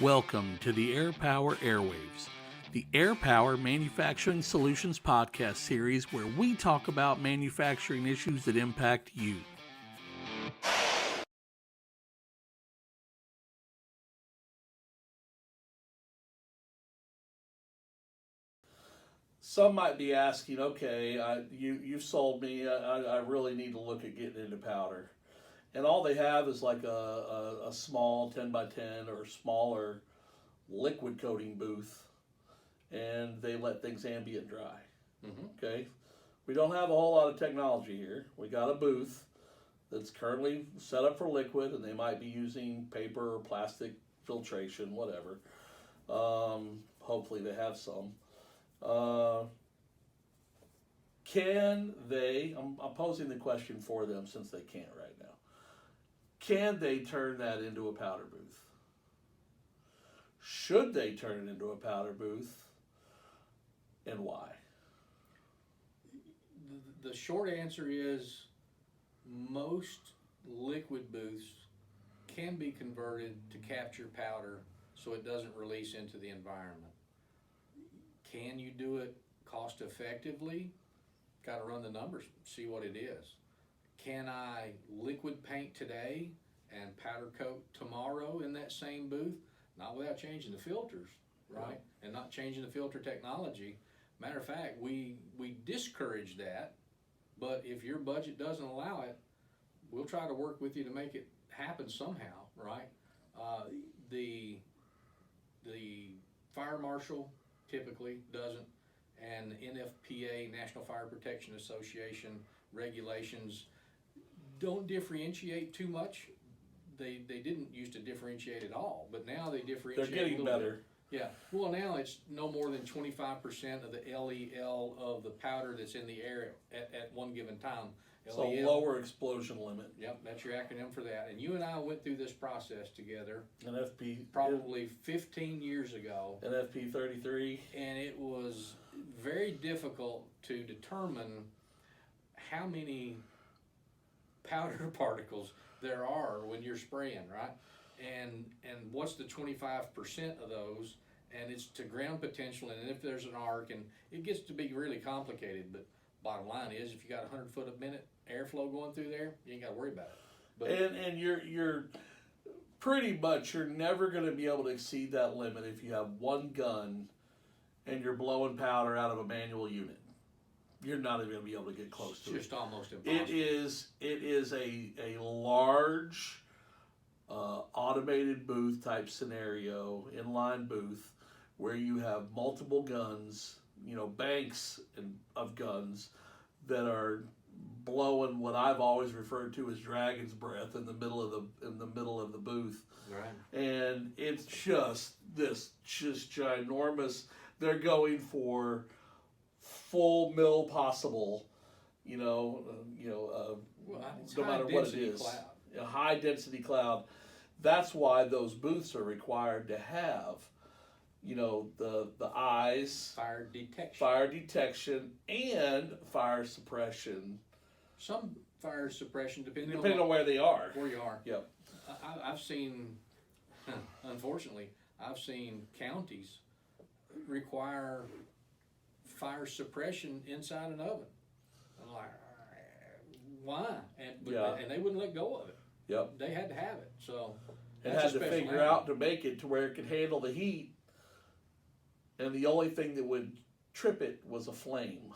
Welcome to the Air Power Airwaves, the Air Power Manufacturing Solutions podcast series where we talk about manufacturing issues that impact you. Some might be asking, okay, you've sold me, I really need to look at getting into powder. And all they have is like a small 10 by 10 or smaller liquid coating booth, and they let things ambient dry. Okay, we don't have a whole lot of technology here. We got a booth that's currently set up for liquid, and they might be using paper or plastic filtration, whatever. Hopefully they have some. Can they, I'm posing the question for them since they can't right now, can they turn that into a powder booth? Should they turn it into a powder booth, and why? The short answer is most liquid booths can be converted to capture powder so it doesn't release into the environment. Can you do it cost effectively? Got to run the numbers, see what it is. Can I liquid paint today and powder coat tomorrow in that same booth? Not without changing the filters, right? And not changing the filter technology. Matter of fact, we discourage that, but if your budget doesn't allow it, we'll try to work with you to make it happen somehow, right? The fire marshal typically doesn't, and the NFPA, National Fire Protection Association regulations don't differentiate too much. They didn't used to differentiate at all, but now they differentiate. They're getting better. Yeah, well now it's no more than 25% of the LEL of the powder that's in the air at one given time. So lower explosion limit. Yep, that's your acronym for that. And you and I went through this process together. NFP. Probably 15 years ago. NFP 33. And it was very difficult to determine how many powder particles there are when you're spraying, right? And what's the 25% of those, and it's to ground potential, and if there's an arc, and it gets to be really complicated, but bottom line is if you got 100 foot a minute airflow going through there, you ain't got to worry about it. But and you're pretty much, you're never going to be able to exceed that limit if you have one gun and you're blowing powder out of a manual unit. You're not even going to be able to get close to it. It's just almost impossible. It is a large automated booth type scenario, inline booth, where you have multiple guns, banks of guns that are blowing what I've always referred to as dragon's breath in the middle of the booth. Right. And it's just ginormous. They're going for full mill possible, no matter what it is. Cloud. A high density cloud. That's why those booths are required to have, the eyes, fire detection, and fire suppression. Some fire suppression depending on where they are. Where you are. Yep. I've seen, unfortunately, counties require fire suppression inside an oven. I'm like, why? And they wouldn't let go of it. Yep. They had to have it. So it had to figure out to make it to where it could handle the heat, and the only thing that would trip it was a flame.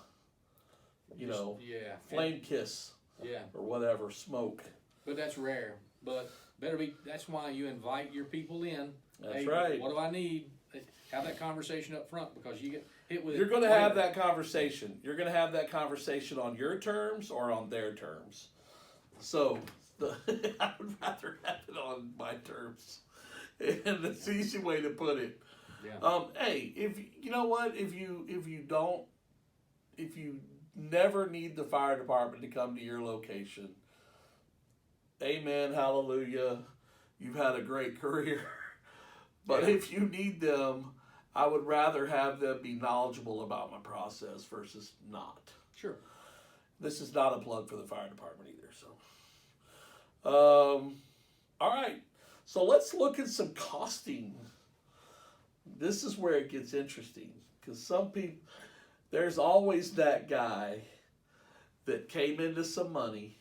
Flame kiss. Yeah. Or whatever, smoke. But that's rare. But that's why you invite your people in. That's right. What do I need? Have that conversation up front, because you get hit with. You're going to have that conversation. You're going to have that conversation on your terms or on their terms. So I would rather have it on my terms, and it's the easy way to put it. Yeah. Hey, if you never need the fire department to come to your location, amen, hallelujah, you've had a great career. But if you need them, I would rather have them be knowledgeable about my process versus not. Sure. This is not a plug for the fire department either. So, all right. So let's look at some costing this is where it gets interesting, because some people, there's always that guy that came into some money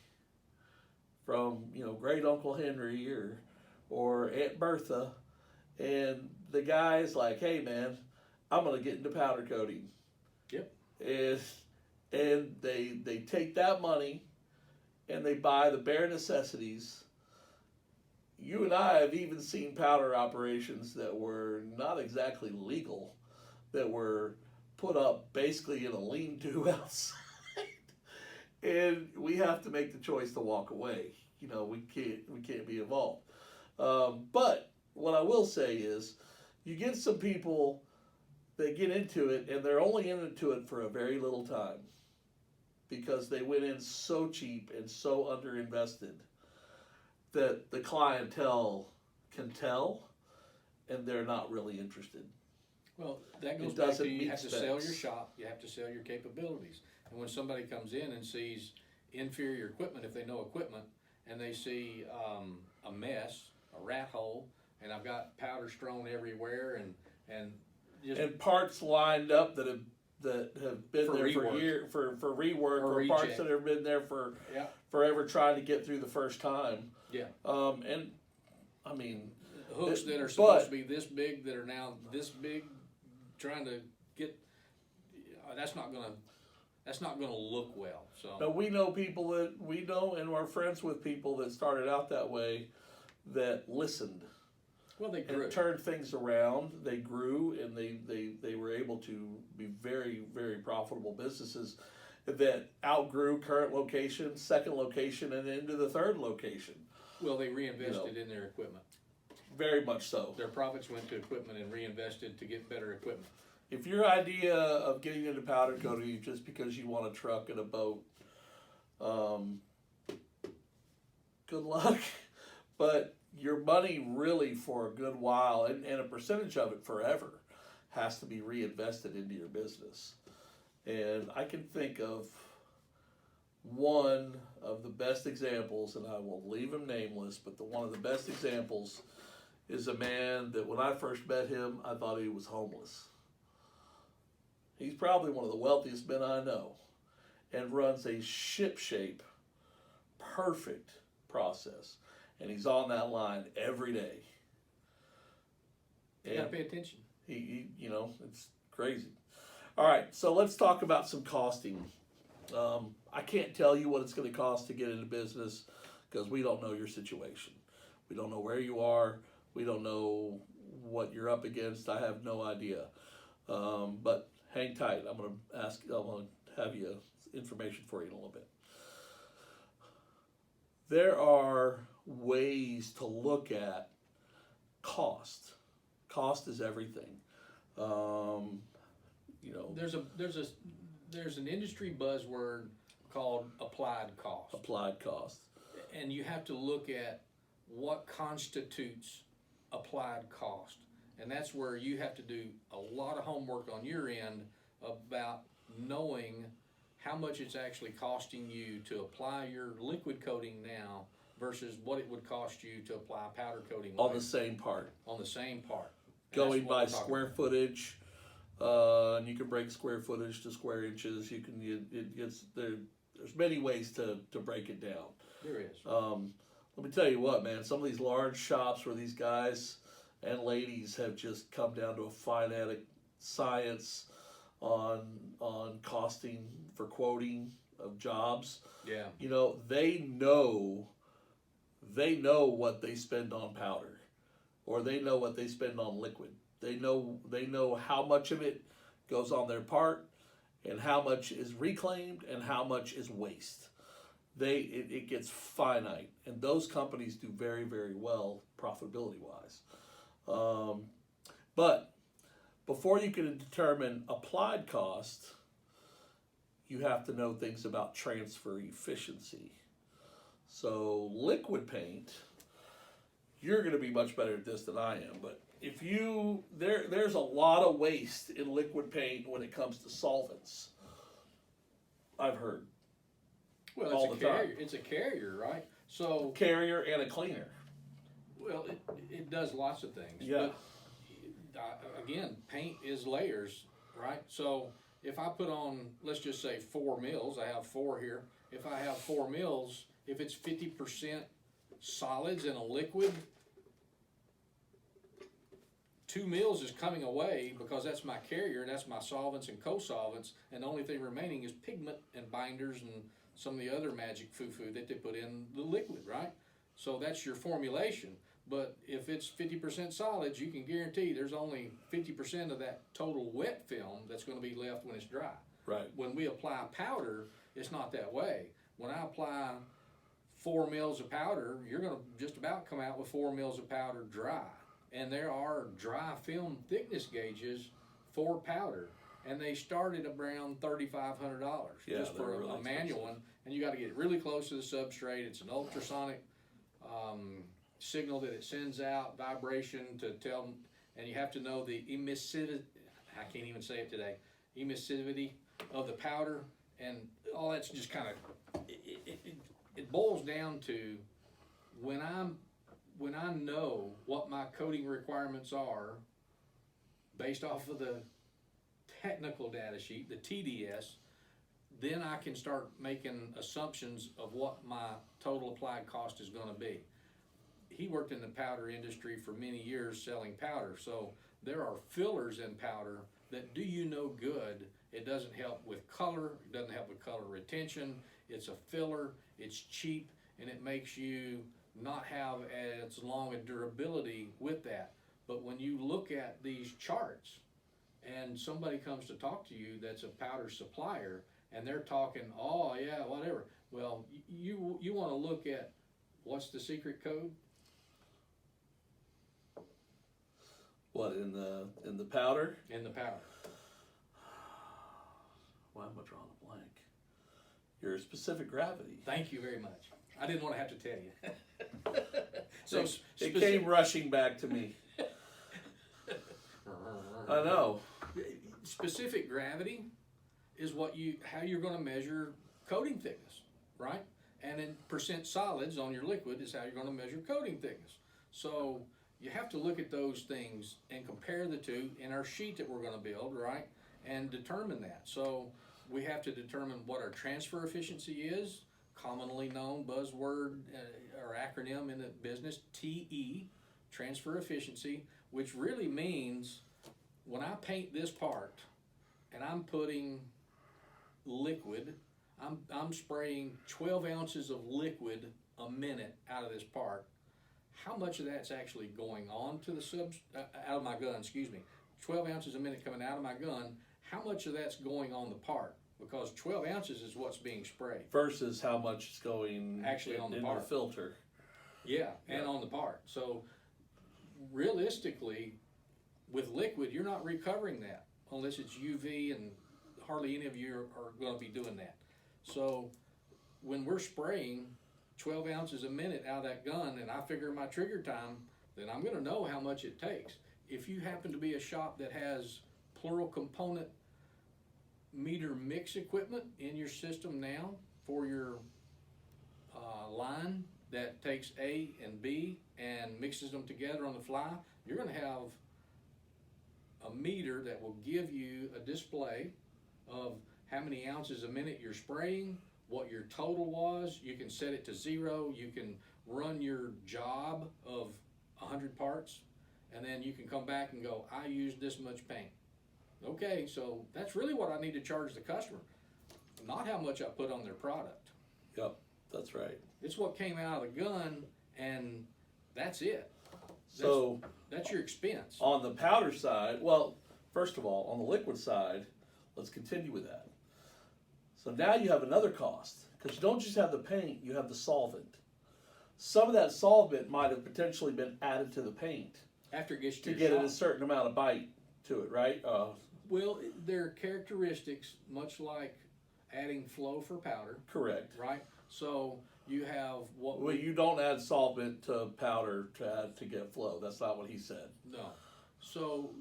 from, great Uncle Henry or Aunt Bertha, and the guy's like, hey man, I'm gonna get into powder coating. Yep. And they take that money and they buy the bare necessities. You and I have even seen powder operations that were not exactly legal, that were put up basically in a lean-to outside. And we have to make the choice to walk away. We can't be involved. But what I will say is, you get some people that get into it, and they're only into it for a very little time, because they went in so cheap and so underinvested that the clientele can tell, and they're not really interested. Well, that goes back to you have to sell your shop, you have to sell your capabilities. And when somebody comes in and sees inferior equipment, if they know equipment, and they see a mess, a rat hole, and I've got powder strewn everywhere, and parts lined up that have been there for rework, or parts that have been there for forever, trying to get through the first time. Yeah. And I mean, hooks that are supposed to be this big that are now this big, trying to get. That's not gonna look well. So. Now we know people and we're friends with people that started out that way, that listened. Well, they grew. And turned things around. They grew, and they were able to be very, very profitable businesses that outgrew current location, second location, and into the third location. Well, they reinvested in their equipment. Very much so. Their profits went to equipment and reinvested to get better equipment. If your idea of getting into powder coating is just because you want a truck and a boat, good luck. But your money really, for a good while, and a percentage of it forever, has to be reinvested into your business. And I can think of one of the best examples, and I will leave him nameless, but one of the best examples is a man that when I first met him, I thought he was homeless. He's probably one of the wealthiest men I know, and runs a shipshape, perfect process. And he's on that line every day. You gotta pay attention. He it's crazy. All right, so let's talk about some costing. I can't tell you what it's going to cost to get into business, because we don't know your situation. We don't know where you are. We don't know what you're up against. I have no idea. But hang tight. I'm going to have you information for you in a little bit. There are ways to look at cost. Cost is everything. There's an industry buzzword called applied cost. Applied cost. And you have to look at what constitutes applied cost. And that's where you have to do a lot of homework on your end about knowing how much it's actually costing you to apply your liquid coating now versus what it would cost you to apply powder coating on the same part. On the same part. Going by square footage, and you can break square footage to square inches. There's many ways to break it down. There is. Let me tell you what, man. Some of these large shops where these guys and ladies have just come down to a fanatic science on costing for quoting of jobs. Yeah. They know what they spend on powder, or they know what they spend on liquid. They know how much of it goes on their part, and how much is reclaimed, and how much is waste. It gets finite, and those companies do very, very well profitability wise. But before you can determine applied cost, you have to know things about transfer efficiency. So liquid paint, you're going to be much better at this than I am, but there's a lot of waste in liquid paint when it comes to solvents. I've heard. Well, all the time. It's a carrier, right? So carrier and a cleaner. Well, it does lots of things. Yeah. But again, paint is layers, right? So if I put on, let's just say 4 mils, I have 4 here. If I have 4 mils, if it's 50% solids in a liquid, 2 mils is coming away because that's my carrier, that's my solvents and co-solvents, and the only thing remaining is pigment and binders and some of the other magic foo-foo that they put in the liquid, right? So that's your formulation. But if it's 50% solids, you can guarantee there's only 50% of that total wet film that's going to be left when it's dry. Right. When we apply powder, it's not that way. When I apply 4 mils of powder, you're going to just about come out with 4 mils of powder dry. And there are dry film thickness gauges for powder, and they start at around $3,500 just for really a manual one. And you got to get really close to the substrate. It's an ultrasonic signal that it sends out, vibration to tell, and you have to know the emissivity. I can't even say it today. Emissivity of the powder, and all that's just kind of. It boils down to when I know what my coating requirements are based off of the technical data sheet, the TDS, then I can start making assumptions of what my total applied cost is going to be. He worked in the powder industry for many years selling powder, so there are fillers in powder that do you no good. It doesn't help with color, it doesn't help with color retention, it's a filler, it's cheap, and it makes you not have as long a durability with that. But when you look at these charts and somebody comes to talk to you that's a powder supplier and they're talking, oh yeah, whatever. Well, you want to look at what's the secret code? What, in the powder? In the powder. Why am I drawing a blank? Your specific gravity. Thank you very much. I didn't want to have to tell you. So it came rushing back to me. I know. Specific gravity is how you're going to measure coating thickness, right? And then percent solids on your liquid is how you're going to measure coating thickness. So you have to look at those things and compare the two in our sheet that we're going to build, right? And determine that. So we have to determine what our transfer efficiency is, commonly known buzzword or acronym in the business, TE, transfer efficiency, which really means when I paint this part and I'm putting liquid, I'm spraying 12 ounces of liquid a minute out of this part. How much of that's actually going on to the out of my gun, 12 ounces a minute coming out of my gun, how much of that's going on the part? Because 12 ounces is what's being sprayed. Versus how much is going actually on the in part. The filter. Yeah, and on the part. So realistically, with liquid, you're not recovering that unless it's UV, and hardly any of you are going to be doing that. So when we're spraying 12 ounces a minute out of that gun and I figure my trigger time, then I'm going to know how much it takes. If you happen to be a shop that has plural component meter mix equipment in your system now for your line that takes A and B and mixes them together on the fly, you're going to have a meter that will give you a display of how many ounces a minute you're spraying, what your total was. You can set it to 0. You can run your job of 100 parts, and then you can come back and go, I used this much paint. Okay, so that's really what I need to charge the customer, not how much I put on their product. Yep, that's right. It's what came out of the gun, and that's it. That's your expense. On the powder side, well, first of all, on the liquid side, let's continue with that. So now you have another cost, because you don't just have the paint, you have the solvent. Some of that solvent might have potentially been added to the paint after it gets to get it a certain amount of bite to it, right? Well, there are characteristics, much like adding flow for powder. Correct. Right? So you have what... Well, you don't add solvent to powder to get flow. That's not what he said. No. So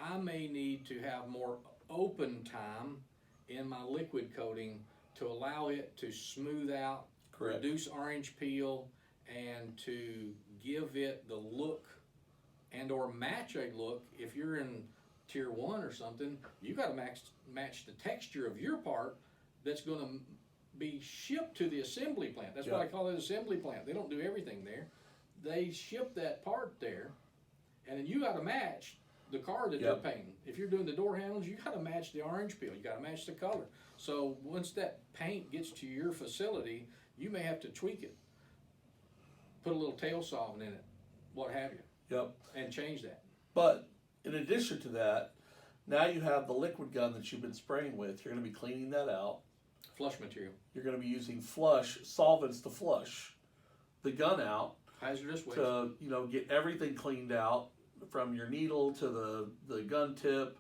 I may need to have more open time in my liquid coating to allow it to smooth out, Correct. Reduce orange peel, and to give it the look and or match a look. If you're in tier 1 or something, you got to match the texture of your part that's going to be shipped to the assembly plant. That's why I call it assembly plant. They don't do everything there. They ship that part there, and then you got to match the car that they're painting. If you're doing the door handles, you got to match the orange peel. You got to match the color. So once that paint gets to your facility, you may have to tweak it, put a little tail solvent in it, what have you. Yep. And change that. But in addition to that, now you have the liquid gun that you've been spraying with. You're going to be cleaning that out. Flush material. You're going to be using flush solvents to flush the gun out. Hazardous waste. To, you know, get everything cleaned out from your needle to the gun tip.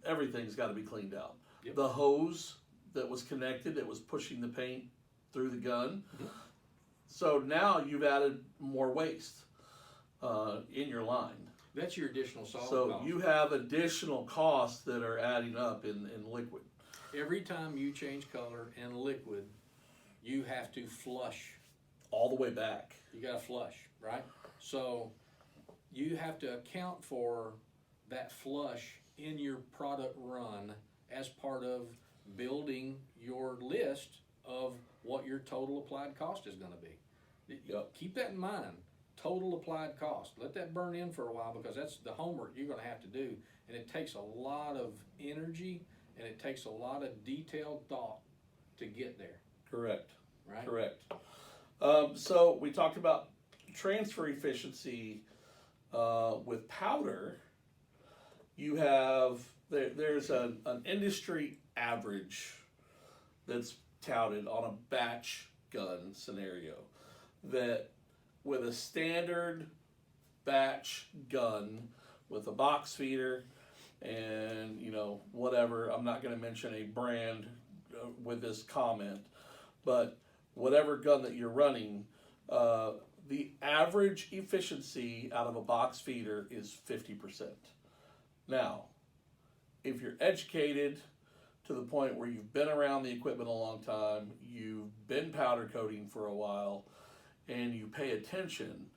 Everything's got to be cleaned out. Yep. The hose that was connected, that was pushing the paint through the gun. Mm-hmm. So now you've added more waste in your line. That's your additional solvent So cost. you have additional costs that are adding up in liquid. Every time you change color in liquid, you have to flush. All the way back. You got to flush, right? So you have to account for that flush in your product run as part of building your list of what your total applied cost is going to be. Yep. Keep that in mind. Total applied cost. Let that burn in for a while, because that's the homework you're going to have to do. And it takes a lot of energy, and it takes a lot of detailed thought to get there. Correct. Right? Correct. So we talked about transfer efficiency with powder. You have, there's an industry average that's touted on a batch gun scenario, that with a standard batch gun with a box feeder and, you know, whatever, I'm not going to mention a brand with this comment, but whatever gun that you're running, the average efficiency out of a box feeder is 50%. Now, if you're educated to the point where you've been around the equipment a long time, you've been powder coating for a while, and you pay attention,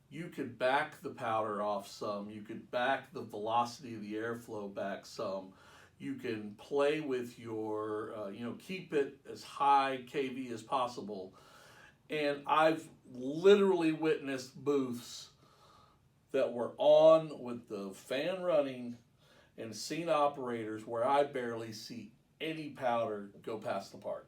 you could back the powder off some, you could back the velocity of the airflow back some, you can play with your, keep it as high kV as possible. And I've literally witnessed booths that were on with the fan running and seen operators where I barely see any powder go past the part.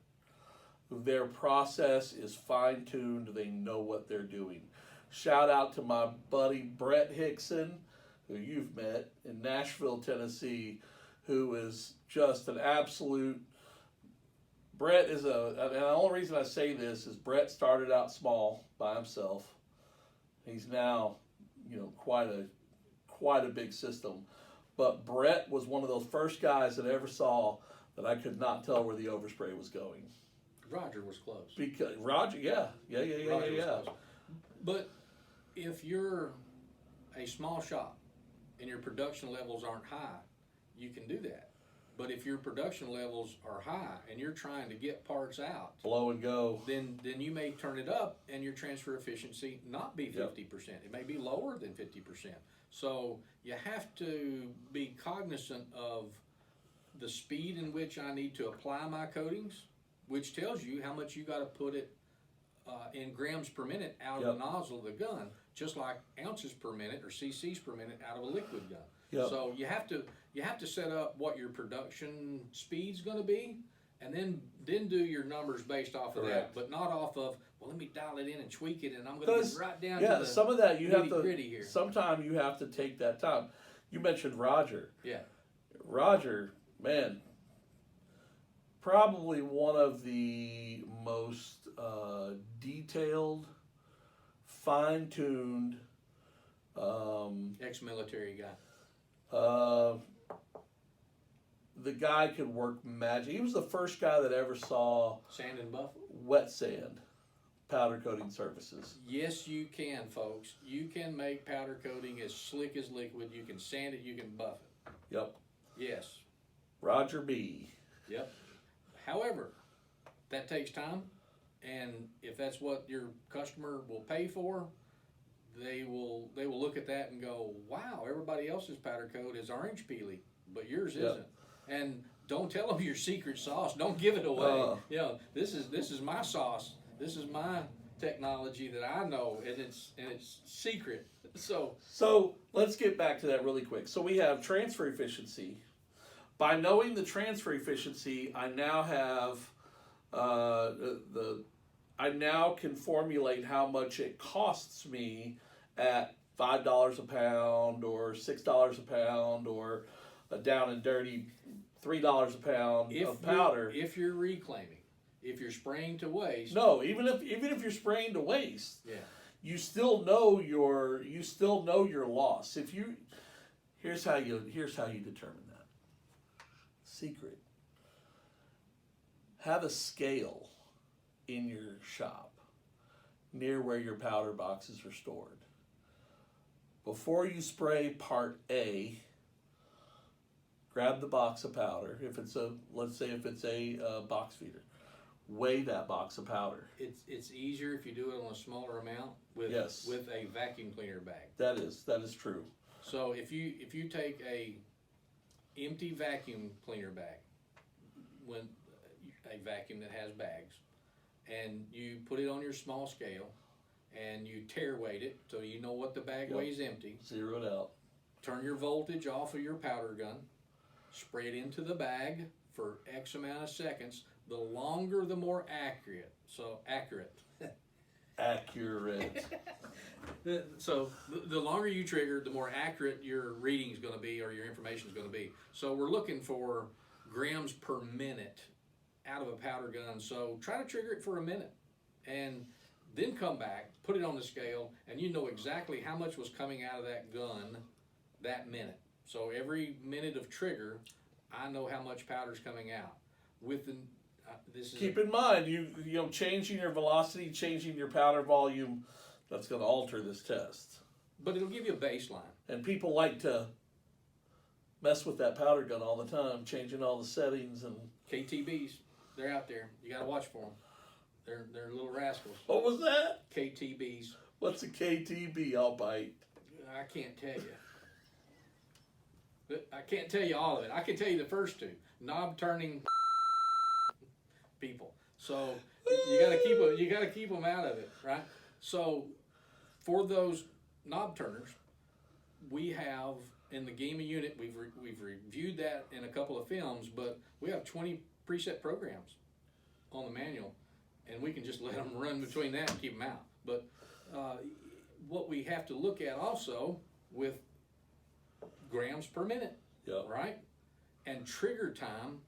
Their process is fine-tuned. They know what they're doing. Shout out to my buddy Brett Hickson, who you've met in Nashville, Tennessee, who is just an absolute... Brett is and the only reason I say this is Brett started out small by himself. He's now, quite a big system. But Brett was one of those first guys that I ever saw that I could not tell where the overspray was going. Roger was close. Because Roger, yeah. Was close. But if you're a small shop and your production levels aren't high, you can do that. But if your production levels are high and you're trying to get parts out, blow and go, then you may turn it up and your transfer efficiency not be 50%. Yep. It may be lower than 50%. So you have to be cognizant of the speed in which I need to apply my coatings, which tells you how much you got to put it in grams per minute out of the nozzle of the gun, just like ounces per minute or cc's per minute out of a liquid gun. Yep. So you have to set up what your production speed's going to be, and then do your numbers based off of that, but not off of, well, let me dial it in and tweak it, and I'm going to get right down to the some of that you have to. here. Sometimes you have to take that time. You mentioned Roger. Yeah. Roger, man, probably one of the most detailed, fine-tuned. Ex-military guy. The guy could work magic. He was the first guy that ever saw Sand and buff? wet sand powder coating surfaces. Yes, you can, folks. You can make powder coating as slick as liquid. You can sand it, you can buff it. Yep. Yes. Roger B. Yep. However, that takes time, and if that's what your customer will pay for, they will look at that and go, wow, everybody else's powder coat is orange peely, but yours Yep. isn't. And don't tell them your secret sauce. Don't give it away. You know, this is my sauce. This is my technology that I know, and it's secret. So let's get back to that really quick. So we have transfer efficiency. By knowing the transfer efficiency, I now have I now can formulate how much it costs me at $5 a pound or $6 a pound or a down and dirty $3 a pound of powder. If you're reclaiming, if you're spraying to waste. No, even if you're spraying to waste, Yeah. you still know your loss. If you here's how you determine that. Secret. Have a scale in your shop near where your powder boxes are stored. Before you spray part A, grab the box of powder. Let's say if it's a box feeder, weigh that box of powder. It's easier if you do it on a smaller amount with a vacuum cleaner bag. That is true. So if you take a empty vacuum cleaner bag, a vacuum that has bags, and you put it on your small scale, and you tare weight it so you know what the bag weighs empty. Zero it out. Turn your voltage off of your powder gun. Spray it into the bag for X amount of seconds. The longer, the more accurate. So accurate. Accurate. So the longer you trigger, the more accurate your reading is going to be, or your information is going to be. So we're looking for grams per minute out of a powder gun. So try to trigger it for a minute, and then come back, put it on the scale, and you know exactly how much was coming out of that gun that minute. So every minute of trigger, I know how much powder's coming out. Keep in mind, you know, changing your velocity, changing your powder volume, that's going to alter this test. But it'll give you a baseline. And people like to mess with that powder gun all the time, changing all the settings and KTBs, they're out there. You got to watch for them. They're little rascals. What was that? KTBs. What's a KTB? I'll bite. I can't tell you. But I can't tell you all of it. I can tell you the first two. Knob turning people. So you got to keep them out of it, right? So for those knob turners, we have in the GEMA unit, we've reviewed that in a couple of films, but we have 20 preset programs on the manual, and we can just let them run between that and keep them out. But what we have to look at also with grams per minute, Yep. right? And trigger time,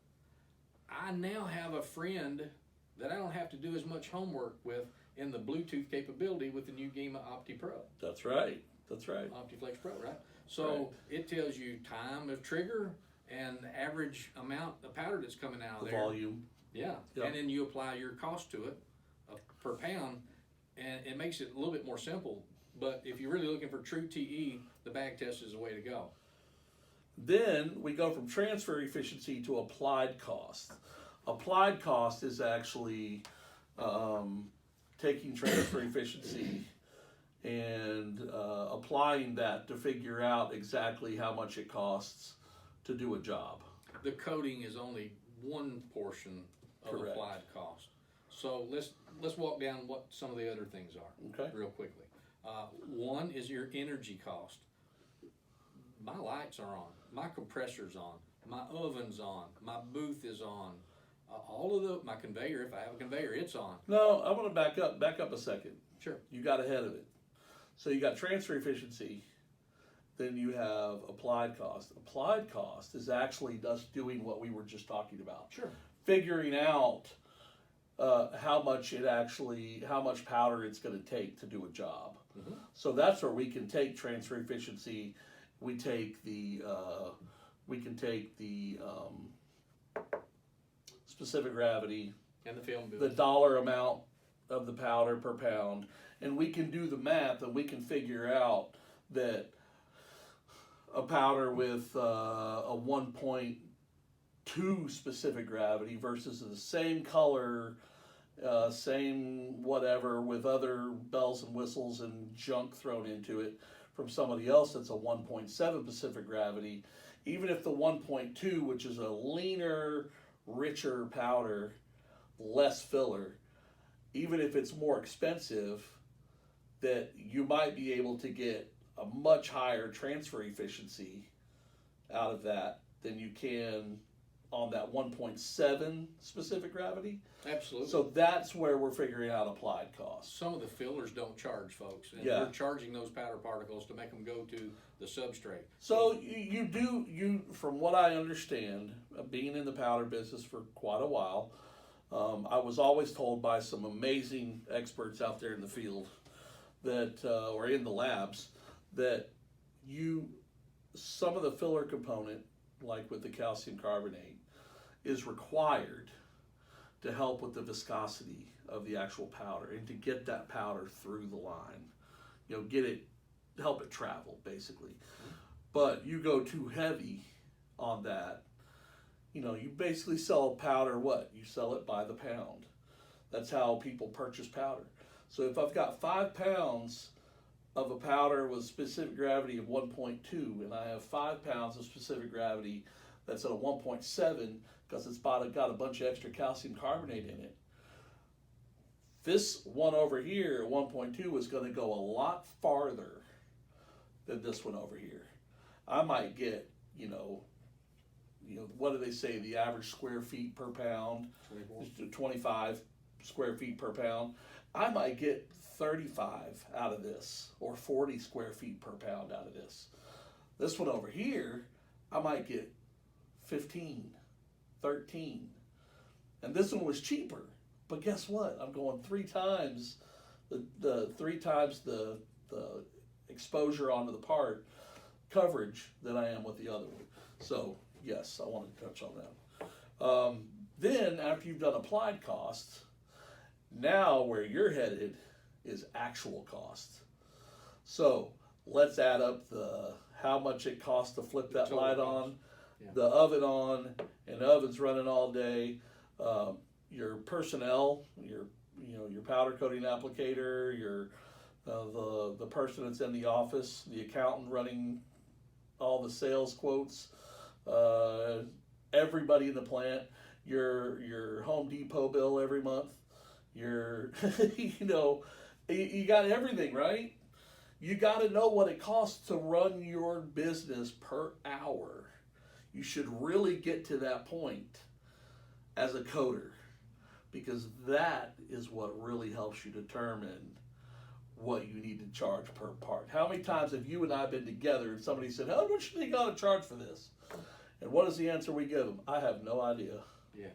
I now have a friend that I don't have to do as much homework with in the Bluetooth capability with the new GEMA Opti Pro. That's right. That's right. OptiFlex Pro, right? So it tells you time of trigger and the average amount of powder that's coming out of The there. volume. Yeah. Yep. And then you apply your cost to it per pound, and it makes it a little bit more simple. But if you're really looking for true TE, the bag test is the way to go. Then we go from transfer efficiency to applied cost. Applied cost is actually taking transfer efficiency and applying that to figure out exactly how much it costs to do a job. The coating is only one portion of Correct. applied cost. So let's walk down what some of the other things are Okay. real quickly. One is your energy cost. My lights are on, my compressor's on, my oven's on, my booth is on, all of my conveyor, if I have a conveyor, it's on. No, I want to back up a second. Sure. You got ahead of it. So you got transfer efficiency, then you have applied cost. Applied cost is actually us doing what we were just talking about. Sure. Figuring out how much powder it's going to take to do a job. Mm-hmm. So that's where we can take transfer efficiency. We take the specific gravity, And the film booth. the dollar amount of the powder per pound, and we can do the math and we can figure out that a powder with a 1.2 specific gravity versus the same color same whatever with other bells and whistles and junk thrown into it from somebody else that's a 1.7 specific gravity, even if the 1.2, which is a leaner, richer powder, less filler, even if it's more expensive, that you might be able to get a much higher transfer efficiency out of that than you can on that 1.7 specific gravity. Absolutely. So that's where we're figuring out applied costs. Some of the fillers don't charge, folks, and Yeah. we're charging those powder particles to make them go to the substrate. So you from what I understand, being in the powder business for quite a while, I was always told by some amazing experts out there in the field that, or in the labs, that some of the filler component, like with the calcium carbonate, is required to help with the viscosity of the actual powder and to get that powder through the line. Help it travel, basically. But you go too heavy on that, you basically sell powder what? You sell it by the pound. That's how people purchase powder. So if I've got 5 pounds of a powder with specific gravity of 1.2 and I have 5 pounds of specific gravity that's at a 1.7 because it's got a bunch of extra calcium carbonate in it, this one over here at 1.2 is going to go a lot farther than this one over here. I might get, what do they say, the average square feet per pound? 25 square feet per pound. I might get 35 out of this, or 40 square feet per pound out of this. This one over here, I might get 15, 13. And this one was cheaper. But guess what? I'm going 3 times the 3 times the exposure onto the part coverage than I am with the other one. So yes, I wanted to touch on that. Then after you've done applied costs, now where you're headed is actual cost. So let's add up how much it costs to flip that light on, the oven on, and the oven's running all day. Your personnel, your powder coating applicator, the person that's in the office, the accountant running all the sales quotes, everybody in the plant, your Home Depot bill every month, you got everything, right? You got to know what it costs to run your business per hour. You should really get to that point as a coder, because that is what really helps you determine what you need to charge per part. How many times have you and I been together and somebody said, how much do you got to charge for this? And what is the answer we give them? I have no idea. Yeah.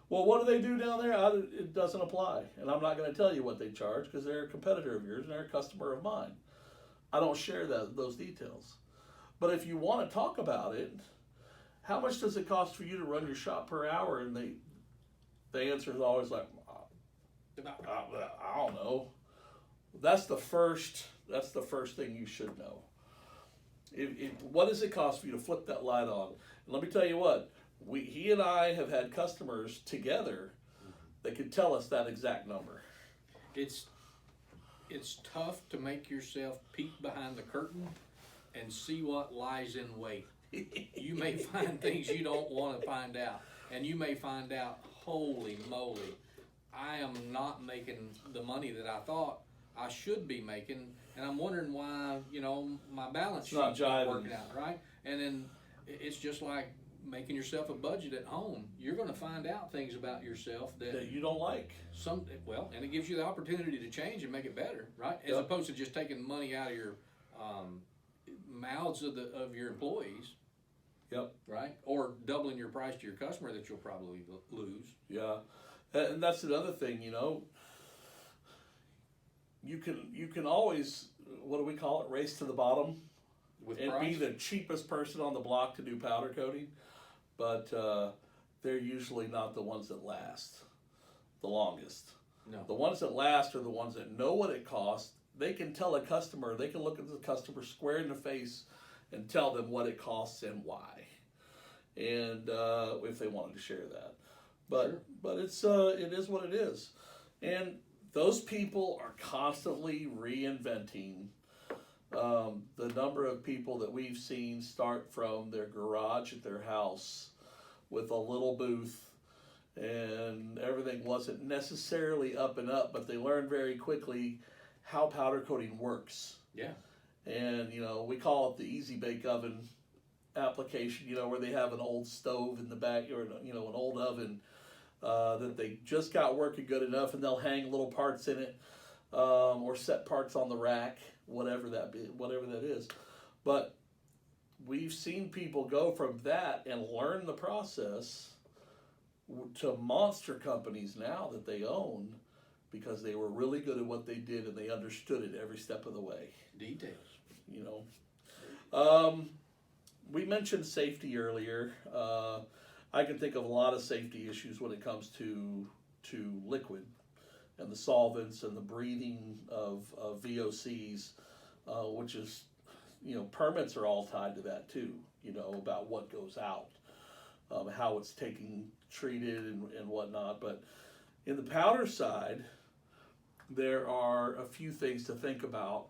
Well, what do they do down there? It doesn't apply. And I'm not going to tell you what they charge because they're a competitor of yours and they're a customer of mine. I don't share those details. But if you want to talk about it, how much does it cost for you to run your shop per hour? And the answer is always like, I don't know. That's the first thing you should know. What does it cost for you to flip that light on? And let me tell you what, he and I have had customers together that could tell us that exact number. It's tough to make yourself peek behind the curtain and see what lies in wait. You may find things you don't want to find out, and you may find out, holy moly, I am not making the money that I thought I should be making, and I'm wondering why, my balance sheet's not working out, right? And then it's just like making yourself a budget at home. You're going to find out things about yourself that you don't like. And it gives you the opportunity to change and make it better, right? As opposed to just taking money out of your mouths of your employees. Yep. Right? Or doubling your price to your customer that you'll probably lose. Yeah. And that's another thing, you can always, what do we call it, race to the bottom With and price? be the cheapest person on the block to do powder coating, but they're usually not the ones that last the longest. No. The ones that last are the ones that know what it costs. They can tell a customer, they can look at the customer square in the face and tell them what it costs and why, and if they wanted to share that. But it is what it is, and those people are constantly reinventing. The number of people that we've seen start from their garage at their house with a little booth, and everything wasn't necessarily up and up, but they learned very quickly how powder coating works. Yeah. And we call it the easy bake oven application, where they have an old stove in the back, or an old oven that they just got working good enough, and they'll hang little parts in it, or set parts on the rack, whatever that is. But we've seen people go from that and learn the process to monster companies now that they own, because they were really good at what they did and they understood it every step of the way. Details. We mentioned safety earlier. I can think of a lot of safety issues when it comes to liquid and the solvents and the breathing of VOCs, which is, permits are all tied to that too, about what goes out, how it's treated and whatnot. But in the powder side, there are a few things to think about.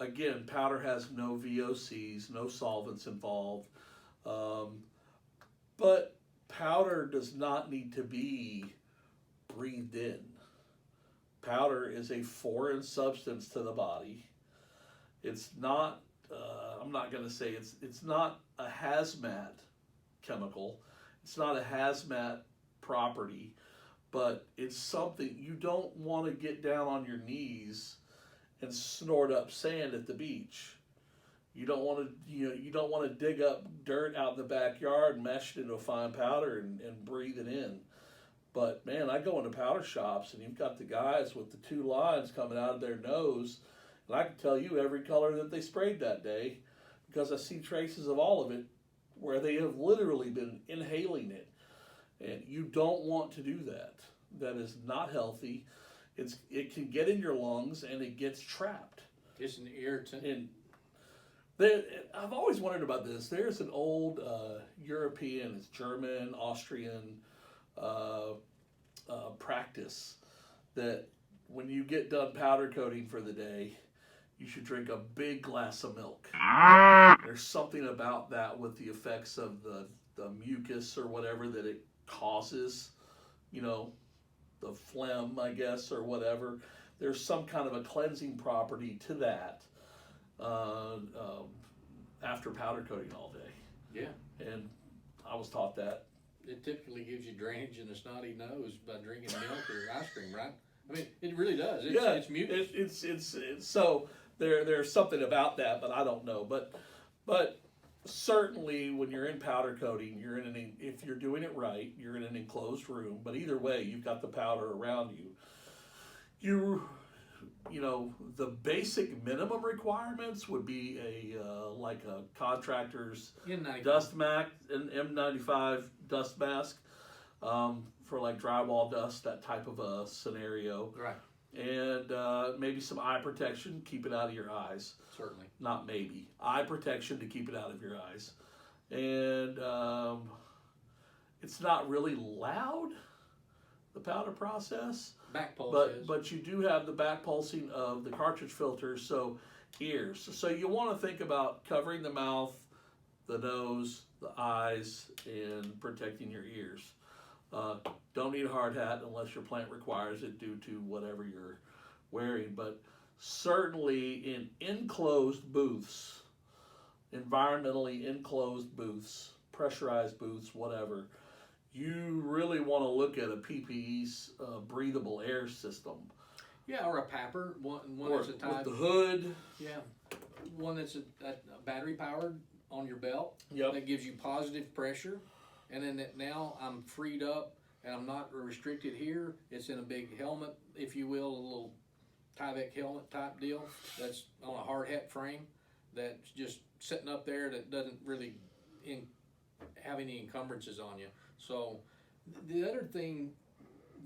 Again, powder has no VOCs, no solvents involved, but powder does not need to be breathed in. Powder is a foreign substance to the body. It's not, I'm not going to say it's not a hazmat chemical. It's not a hazmat property, but it's something you don't want to get down on your knees and snort up sand at the beach. You don't want to, you don't want to dig up dirt out in the backyard and mash it into a fine powder and breathe it in. But man, I go into powder shops and you've got the guys with the two lines coming out of their nose, and I can tell you every color that they sprayed that day, because I see traces of all of it where they have literally been inhaling it. And you don't want to do that. That is not healthy. It can get in your lungs and it gets trapped. It's an irritant. And I've always wondered about this. There's an old European, it's German, Austrian practice that when you get done powder coating for the day, you should drink a big glass of milk. There's something about that with the effects of the mucus or whatever that it causes, the phlegm, I guess, or whatever. There's some kind of a cleansing property to that after powder coating all day. Yeah. And I was taught that. It typically gives you drainage in the snotty nose by drinking milk or ice cream, right? I mean, it really does. It's mucus. It's so there's something about that, but I don't know. But certainly when you're in powder coating, if you're doing it right, you're in an enclosed room. But either way, you've got the powder around you. The basic minimum requirements would be like a contractor's N95. dust mask, an M95 dust mask for like drywall dust, that type of a scenario. Right. And maybe some eye protection, keep it out of your eyes. Certainly. Not maybe. Eye protection to keep it out of your eyes. And it's not really loud, the powder process. Back pulse is. But you do have the back pulsing of the cartridge filters, so ears. So you want to think about covering the mouth, the nose, the eyes, and protecting your ears. Don't need a hard hat unless your plant requires it due to whatever you're wearing. But certainly in enclosed booths, environmentally enclosed booths, pressurized booths, whatever, you really want to look at a PPE's breathable air system. Yeah, or a PAPR, one that's a type. With the hood. Yeah, one that's a battery powered on your belt. Yep. That gives you positive pressure, and then now I'm freed up and I'm not restricted here. It's in a big helmet, if you will, a little Tyvek helmet type deal. That's on a hard hat frame that's just sitting up there that doesn't really have any encumbrances on you. So the other thing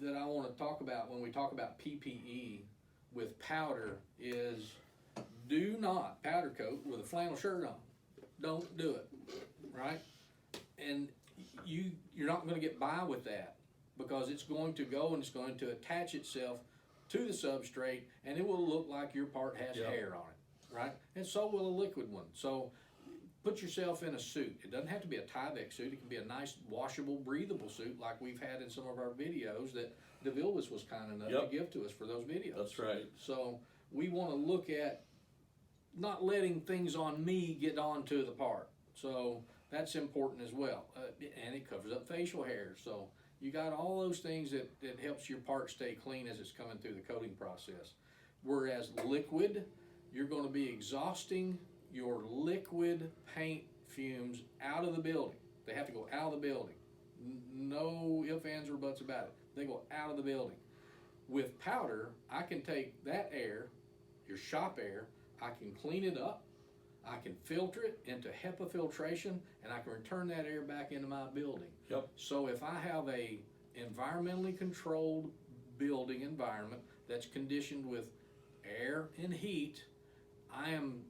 that I want to talk about when we talk about PPE with powder is do not powder coat with a flannel shirt on. Don't do it, right? And you're not going to get by with that, because it's going to go and it's going to attach itself to the substrate, and it will look like your part has hair on it, right? And so will a liquid one. So put yourself in a suit. It doesn't have to be a Tyvek suit. It can be a nice washable, breathable suit like we've had in some of our videos that DeVilbiss was kind enough to give to us for those videos. That's right. So we want to look at not letting things on me get onto the part. So that's important as well. And it covers up facial hair. So you got all those things that helps your part stay clean as it's coming through the coating process. Whereas liquid, you're going to be exhausting your liquid paint fumes out of the building. They have to go out of the building. No ifs, ands, or buts about it. They go out of the building. With powder, I can take that air, your shop air, I can clean it up, I can filter it into HEPA filtration, and I can return that air back into my building. Yep. So if I have a environmentally controlled building environment that's conditioned with air and heat, I am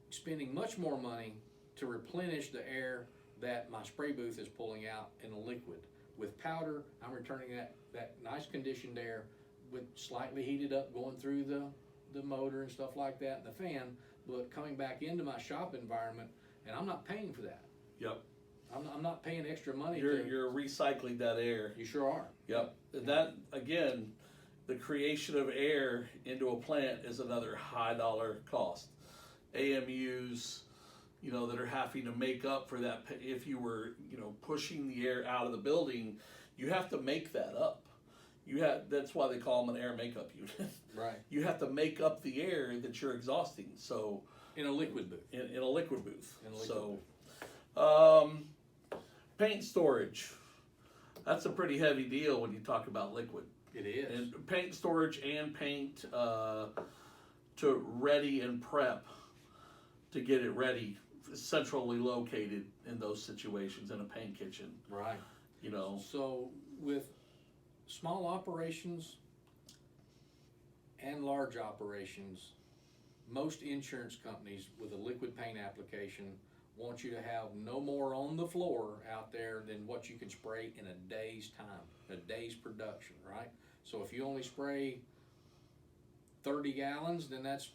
spending much more money to replenish the air that my spray booth is pulling out in a liquid. With powder, I'm returning that nice conditioned air with slightly heated up, going through the motor and stuff like that, and the fan, but coming back into my shop environment, and I'm not paying for that. Yep. I'm not paying extra money. You're recycling that air. You sure are. Yep. That, again, the creation of air into a plant is another high dollar cost. AMUs, that are having to make up for that. If you were, pushing the air out of the building, you have to make that up. That's why they call them an air makeup unit. Right. You have to make up the air that you're exhausting. So in a liquid booth. In a liquid booth. booth. Paint storage. That's a pretty heavy deal when you talk about liquid. It is. And paint storage and paint to ready and prep to get it ready, centrally located in those situations in a paint kitchen. Right. So with small operations and large operations, most insurance companies with a liquid paint application want you to have no more on the floor out there than what you can spray in a day's time, a day's production, right? So if you only spray 30 gallons, then that's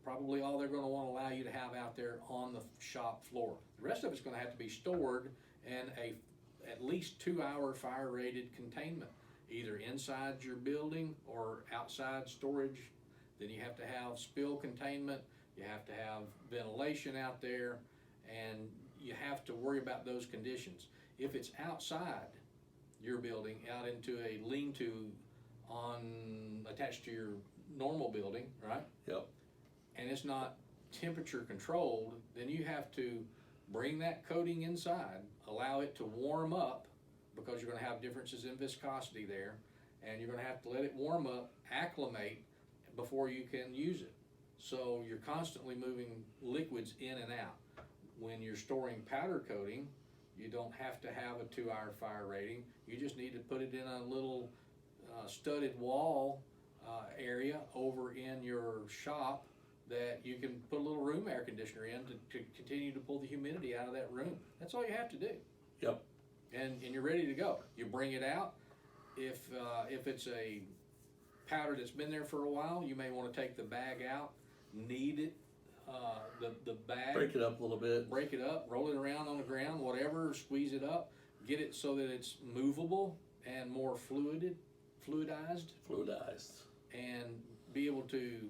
probably all they're going to want to allow you to have out there on the shop floor. The rest of it's going to have to be stored in at least 2-hour fire rated containment, either inside your building or outside storage. Then you have to have spill containment, you have to have ventilation out there, and you have to worry about those conditions. If it's outside your building, out into a lean-to attached to your normal building, right? Yep. And it's not temperature controlled, then you have to bring that coating inside, allow it to warm up, because you're going to have differences in viscosity there, and you're going to have to let it warm up, acclimate, before you can use it. So you're constantly moving liquids in and out. When you're storing powder coating, you don't have to have a 2-hour fire rating. You just need to put it in a little studded wall area over in your shop that you can put a little room air conditioner in to continue to pull the humidity out of that room. That's all you have to do. Yep. And you're ready to go. You bring it out. If it's a powder that's been there for a while, you may want to take the bag out, knead it, the bag. Break it up a little bit. Break it up, roll it around on the ground, whatever, squeeze it up, get it so that it's movable and more fluidized, and be able to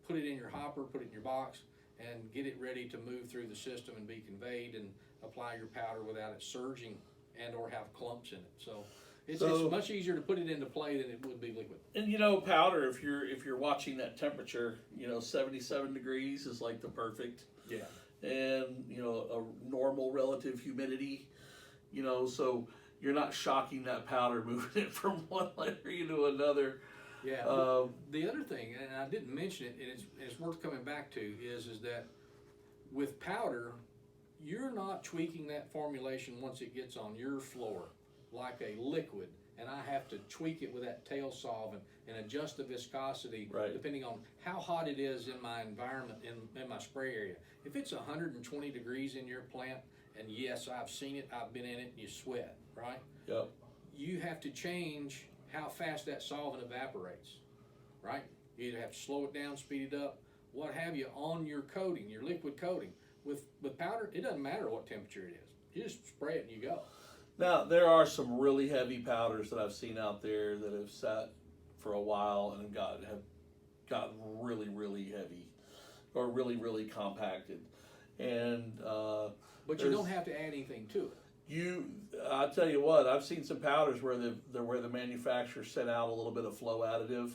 put it in your hopper, put it in your box, and get it ready to move through the system and be conveyed, and apply your powder without it surging and or have clumps in it. So it's much easier to put it into play than it would be liquid. And powder, if you're watching that temperature, 77 degrees is like the perfect. Yeah. And a normal relative humidity, so you're not shocking that powder, moving it from one layer to another. Yeah. The other thing, and I didn't mention it, and it's worth coming back to, is that with powder, you're not tweaking that formulation once it gets on your floor like a liquid, and I have to tweak it with that tail solvent and adjust the viscosity depending on how hot it is in my environment, in my spray area. If it's 120 degrees in your plant and yes, I've seen it, I've been in it, and you sweat, right? Yep. You have to change how fast that solvent evaporates, right? You either have to slow it down, speed it up, what have you, on your coating, your liquid coating. With powder, it doesn't matter what temperature it is. You just spray it and you go. Now, there are some really heavy powders that I've seen out there that have sat for a while and have gotten really, really heavy or really, really compacted. And but you don't have to add anything to it. I'll tell you what, I've seen some powders where the manufacturer sent out a little bit of flow additive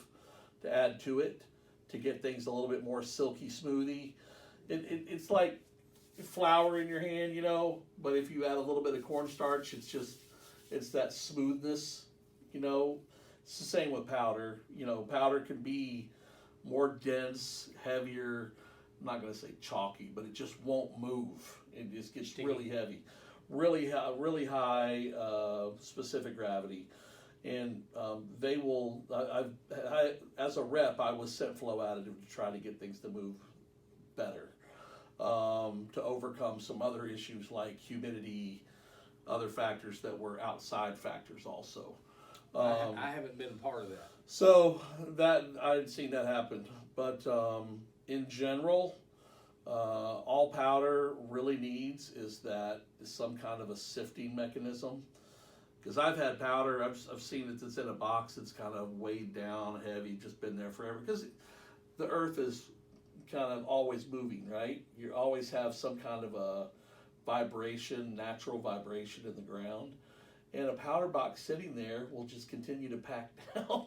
to add to it to get things a little bit more silky smoothie. It's like flour in your hand, but if you add a little bit of cornstarch, it's that smoothness, It's the same with powder. Powder can be more dense, heavier. I'm not going to say chalky, but it just won't move. It just gets really heavy, really high specific gravity, and they will. As a rep, I was sent flow additive to try to get things to move better, to overcome some other issues like humidity, other factors that were outside factors also. I haven't been a part of that. So that I'd seen that happen, but in general, all powder really needs is some kind of a sifting mechanism. Because I've had powder, I've seen it that's in a box that's kind of weighed down, heavy, just been there forever. Because the earth is kind of always moving, right? You always have some kind of a vibration, natural vibration in the ground. And a powder box sitting there will just continue to pack down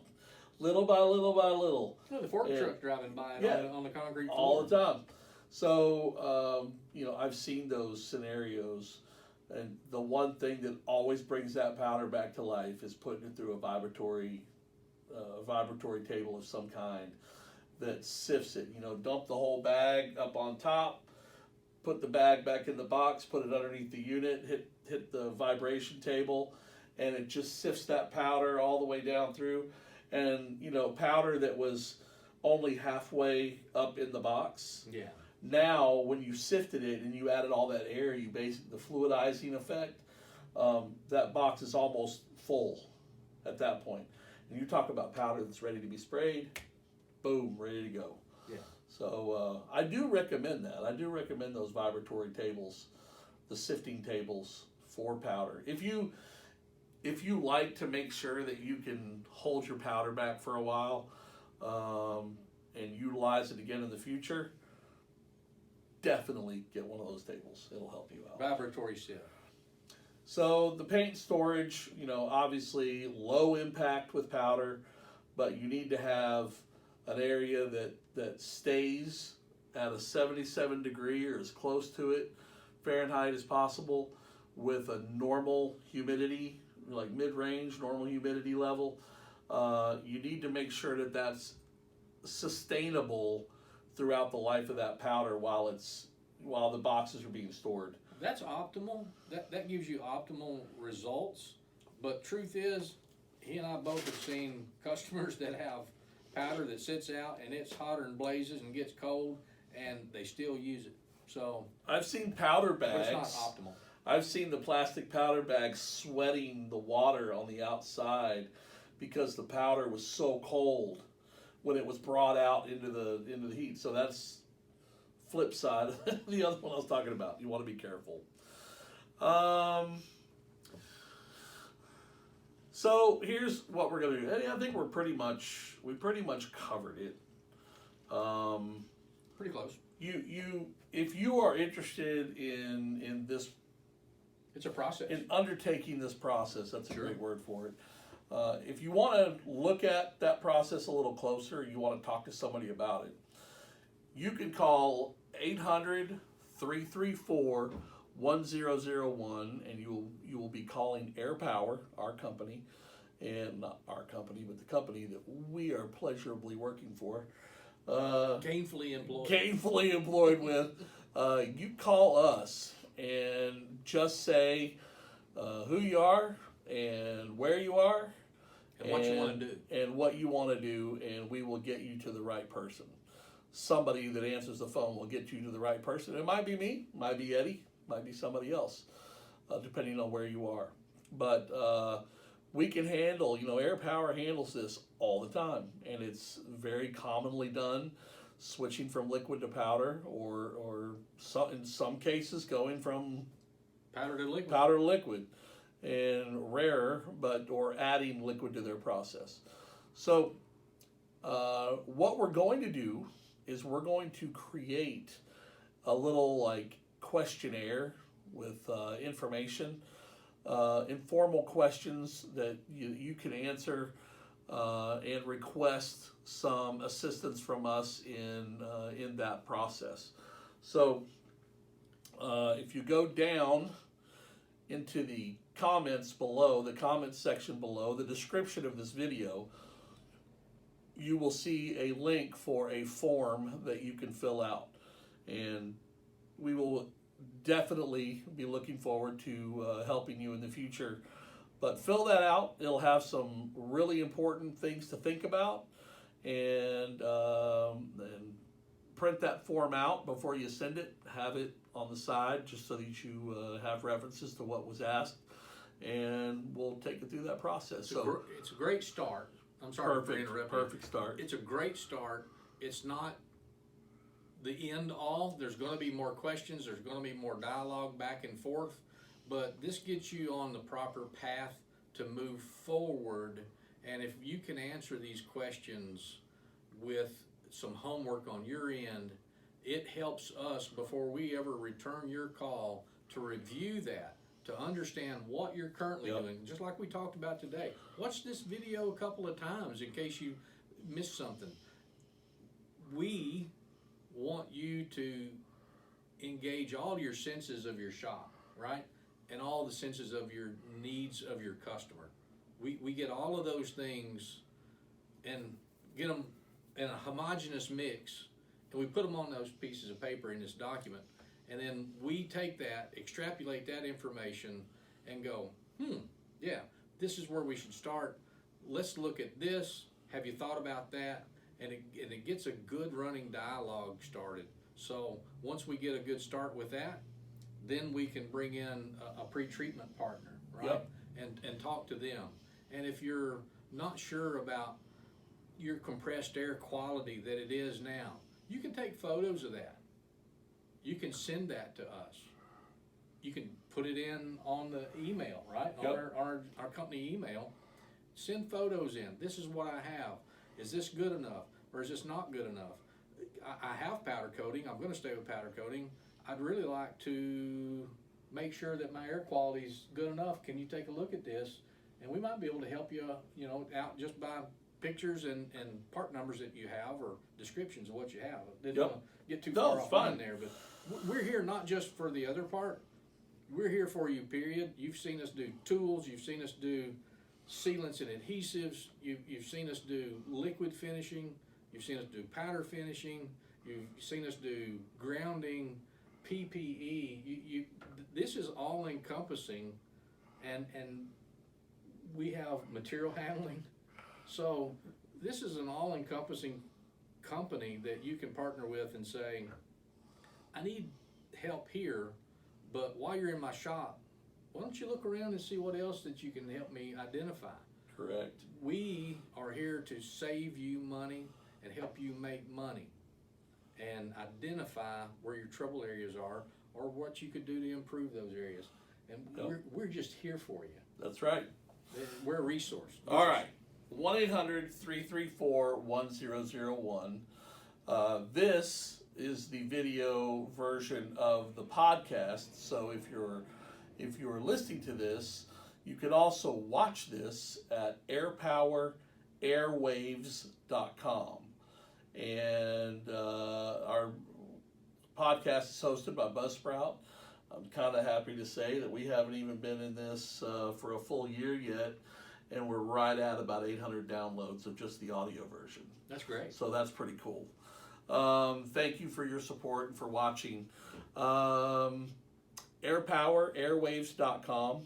little by little by little. The fork truck driving by on the concrete floor. All the time. So, I've seen those scenarios. And the one thing that always brings that powder back to life is putting it through a vibratory table of some kind that sifts it. Dump the whole bag up on top, put the bag back in the box, put it underneath the unit, hit the vibration table, and it just sifts that powder all the way down through. And, powder that was only halfway up in the box. Yeah. Now, when you sifted it and you added all that air, the fluidizing effect, that box is almost full at that point. And you talk about powder that's ready to be sprayed, boom, ready to go. Yeah. So I do recommend that. I do recommend those vibratory tables, the sifting tables for powder. If you like to make sure that you can hold your powder back for a while and utilize it again in the future, definitely get one of those tables. It'll help you out. Vibratory sift. So the paint storage, obviously low impact with powder, but you need to have an area that stays at a 77 degree or as close to it Fahrenheit as possible with a normal humidity, like mid-range normal humidity level. You need to make sure that that's sustainable throughout the life of that powder while the boxes are being stored. That's optimal. That gives you optimal results. But truth is, he and I both have seen customers that have powder that sits out and it's hotter and blazes and gets cold and they still use it. So I've seen powder bags. But it's not optimal. I've seen the plastic powder bags sweating the water on the outside because the powder was so cold when it was brought out into the heat. So that's flip side of the other one I was talking about. You want to be careful. So here's what we're gonna do. I think we pretty much covered it. Pretty close. If you are interested in this, it's a process. In undertaking this process, that's a great word for it. If you want to look at that process a little closer, you want to talk to somebody about it, you can call 800-334-1001, and you will be calling Air Power, our company, and not our company, but the company that we are pleasurably working for. Gainfully employed with. You call us and just say who you are and where you are and what you want to do. And what you want to do, and we will get you to the right person. Somebody that answers the phone will get you to the right person. It might be me, might be Eddie, might be somebody else, depending on where you are. But we can handle, Air Power handles this all the time, and it's very commonly done, switching from liquid to powder, or in some cases going from Powder to liquid. And rarer, or adding liquid to their process. So what we're going to do is we're going to create a little like questionnaire with information, informal questions that you can answer and request some assistance from us in that process. So if you go down into the comments below, the comments section below, the description of this video, you will see a link for a form that you can fill out. And we will definitely be looking forward to helping you in the future. But fill that out. It'll have some really important things to think about, and print that form out before you send it. Have it on the side just so that you have references to what was asked, and we'll take it through that process. It's a great start. I'm sorry for interrupting. Perfect start. It's a great start. It's not the end all. There's going to be more questions. There's going to be more dialogue back and forth, but this gets you on the proper path to move forward. And if you can answer these questions with some homework on your end, it helps us before we ever return your call to review that, to understand what you're currently doing, just like we talked about today. Watch this video a couple of times in case you missed something. We want you to engage all your senses of your shop, right? And all the senses of your needs of your customer. We get all of those things and get them in a homogeneous mix, and we put them on those pieces of paper in this document, and then we take that, extrapolate that information, and go, yeah, this is where we should start. Let's look at this. Have you thought about that? And it gets a good running dialogue started. So once we get a good start with that, then we can bring in a pre-treatment partner, right? And talk to them. And if you're not sure about your compressed air quality that it is now, you can take photos of that. You can send that to us. You can put it in on the email, right? On our company email. Send photos in. This is what I have. Is this good enough, or is this not good enough? I have powder coating. I'm going to stay with powder coating. I'd really like to make sure that my air quality is good enough. Can you take a look at this? And we might be able to help you, out just by pictures and part numbers that you have, or descriptions of what you have. Didn't want to get too far off on there, but we're here not just for the other part. We're here for you, period. You've seen us do tools. You've seen us do sealants and adhesives. You've seen us do liquid finishing. You've seen us do powder finishing. You've seen us do grounding, PPE. This is all encompassing, and we have material handling. So this is an all encompassing company that you can partner with and say, I need help here, but while you're in my shop, why don't you look around and see what else that you can help me identify? Correct. We are here to save you money and help you make money and identify where your trouble areas are or what you could do to improve those areas. And we're just here for you. That's right. We're a resource. All right. 1-800-334-1001. This is the video version of the podcast. So if you're listening to this, you can also watch this at Air Power Airwaves.com. And our podcast is hosted by Buzzsprout. I'm kind of happy to say that we haven't even been in this for a full year yet, and we're right at about 800 downloads of just the audio version. That's great. So that's pretty cool. Thank you for your support and for watching. AirPowerAirwaves.com,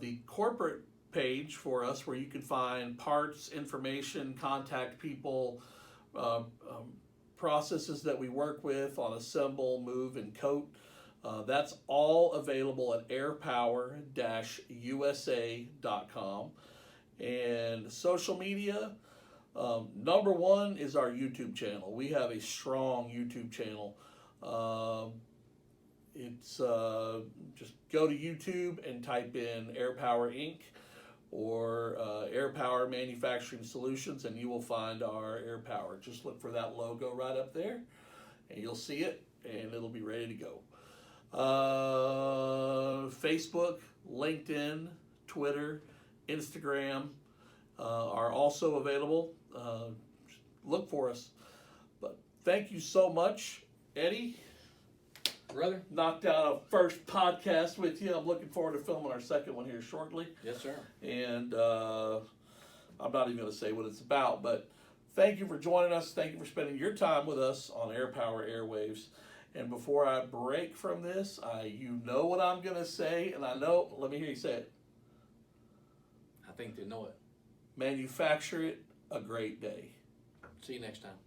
the corporate page for us where you can find parts, information, contact people, processes that we work with on assemble, move, and coat. That's all available at airpower-usa.com. And social media, number one is our YouTube channel. We have a strong YouTube channel. It's just go to YouTube and type in Air Power Inc. or Air Power Manufacturing Solutions, and you will find our Air Power. Just look for that logo right up there, and you'll see it, and it'll be ready to go. Facebook, LinkedIn, Twitter, Instagram are also available. Look for us. But thank you so much, Eddie. Brother? Knocked out a first podcast with you. I'm looking forward to filming our second one here shortly. Yes, sir. And I'm not even going to say what it's about, but thank you for joining us. Thank you for spending your time with us on Air Power Airwaves. And before I break from this, you know what I'm going to say, and I know, let me hear you say it. I think they know it. Manufacture it a great day. See you next time.